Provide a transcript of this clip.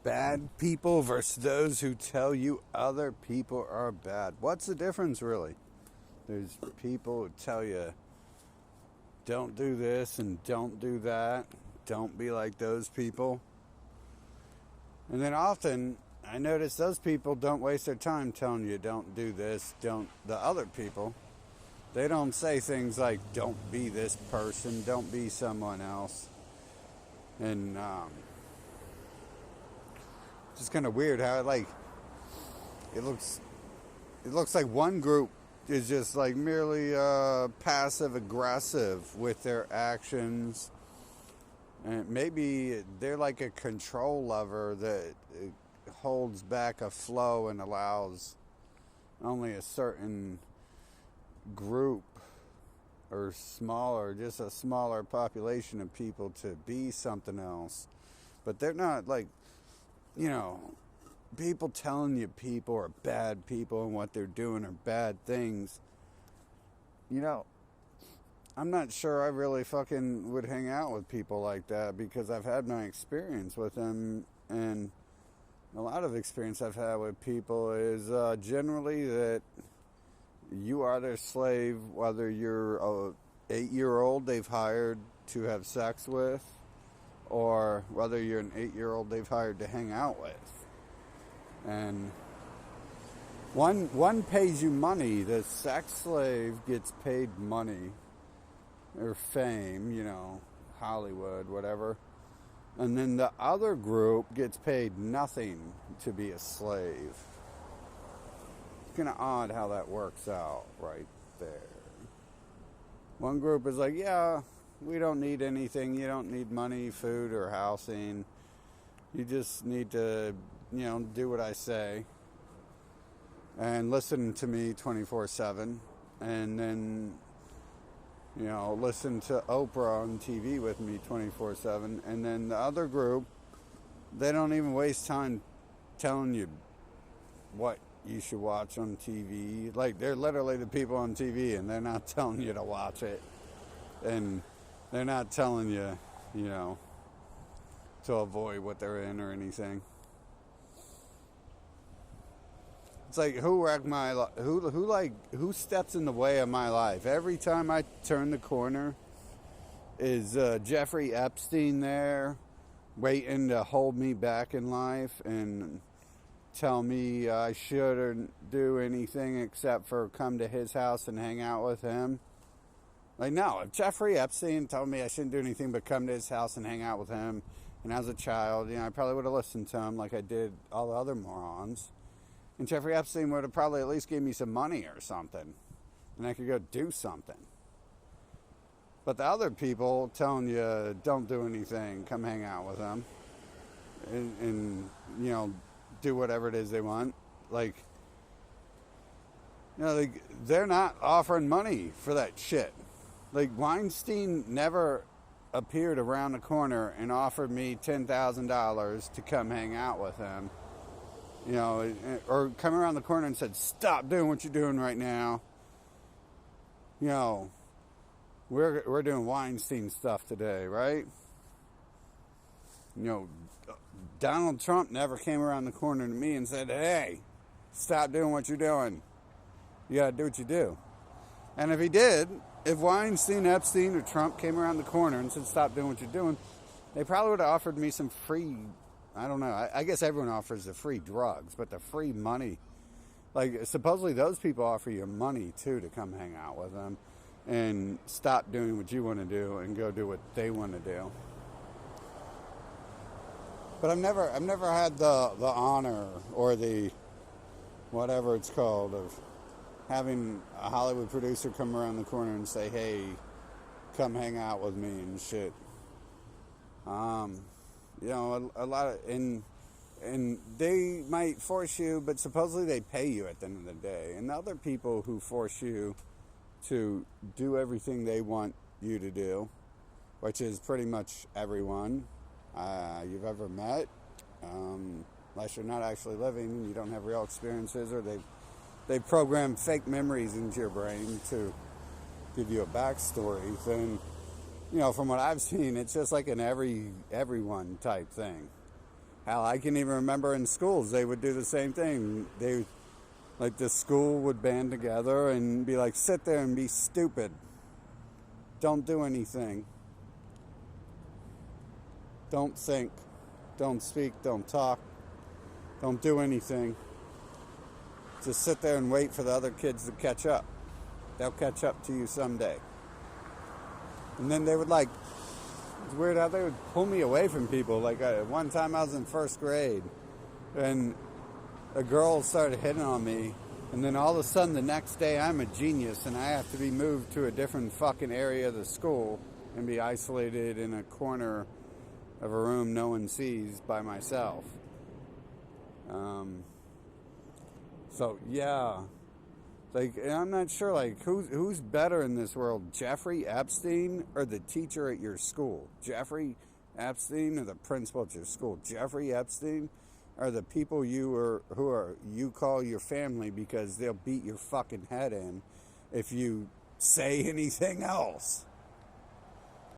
bad people versus those who tell you other people are bad. What's the difference, really? There's people who tell you, don't do this and don't do that. Don't be like those people. And then often, I notice those people don't waste their time telling you, don't do this, don't. The other people, they don't say things like, don't be this person, don't be someone else. And just kind of weird how it looks like one group is just like merely passive aggressive with their actions, and maybe they're like a control lever that holds back a flow and allows only a certain group or just a smaller population of people to be something else. But they're not like, people telling you people are bad people and what they're doing are bad things. I'm not sure I really fucking would hang out with people like that, because I've had my experience with them, and a lot of experience I've had with people is generally that you are their slave, whether you're a 8-year-old they've hired to have sex with, or whether you're an 8-year-old they've hired to hang out with. And one pays you money. The sex slave gets paid money or fame, Hollywood, whatever. And then the other group gets paid nothing to be a slave. It's kind of odd how that works out right there. One group is like, yeah, we don't need anything. You don't need money, food, or housing. You just need to, do what I say and listen to me 24/7. And then, listen to Oprah on TV with me 24/7. And then the other group, they don't even waste time telling you what you should watch on TV. Like, they're literally the people on TV, and they're not telling you to watch it. And they're not telling you, to avoid what they're in or anything. It's like, who wrecked my life? Who steps in the way of my life? Every time I turn the corner, is Jeffrey Epstein there, waiting to hold me back in life and tell me I shouldn't do anything except for come to his house and hang out with him? Like, no, if Jeffrey Epstein told me I shouldn't do anything but come to his house and hang out with him, and as a child, I probably would have listened to him like I did all the other morons. And Jeffrey Epstein would have probably at least gave me some money or something, and I could go do something. But the other people telling you don't do anything, come hang out with them, and do whatever it is they want. Like, they're not offering money for that shit. Like, Weinstein never appeared around the corner and offered me $10,000 to come hang out with him. Or come around the corner and said, stop doing what you're doing right now. We're doing Weinstein stuff today, right? Donald Trump never came around the corner to me and said, hey, stop doing what you're doing. You gotta do what you do. And if he did, if Weinstein, Epstein, or Trump came around the corner and said, stop doing what you're doing, they probably would have offered me some free, I don't know, I guess everyone offers the free drugs, but the free money, like, supposedly those people offer you money, too, to come hang out with them and stop doing what you want to do and go do what they want to do. But I've never had the honor or the whatever it's called of having a Hollywood producer come around the corner and say, hey, come hang out with me and shit. A lot of, and they might force you, but supposedly they pay you at the end of the day. And the other people who force you to do everything they want you to do, which is pretty much everyone you've ever met, unless you're not actually living and you don't have real experiences, or they program fake memories into your brain to give you a backstory, then, from what I've seen, it's just like an everyone type thing. Hell, I can even remember in schools they would do the same thing. Like the school would band together and be like, sit there and be stupid. Don't do anything. Don't think. Don't speak. Don't talk. Don't do anything. Just sit there and wait for the other kids to catch up. They'll catch up to you someday. And then they would it's weird how they would pull me away from people. Like one time I was in first grade and a girl started hitting on me. And then all of a sudden the next day I'm a genius and I have to be moved to a different fucking area of the school and be isolated in a corner of a room no one sees by myself. So yeah, like I'm not sure like who's better in this world, Jeffrey Epstein or the teacher at your school? Jeffrey Epstein or the principal at your school? Jeffrey Epstein or the people you call your family because they'll beat your fucking head in if you say anything else.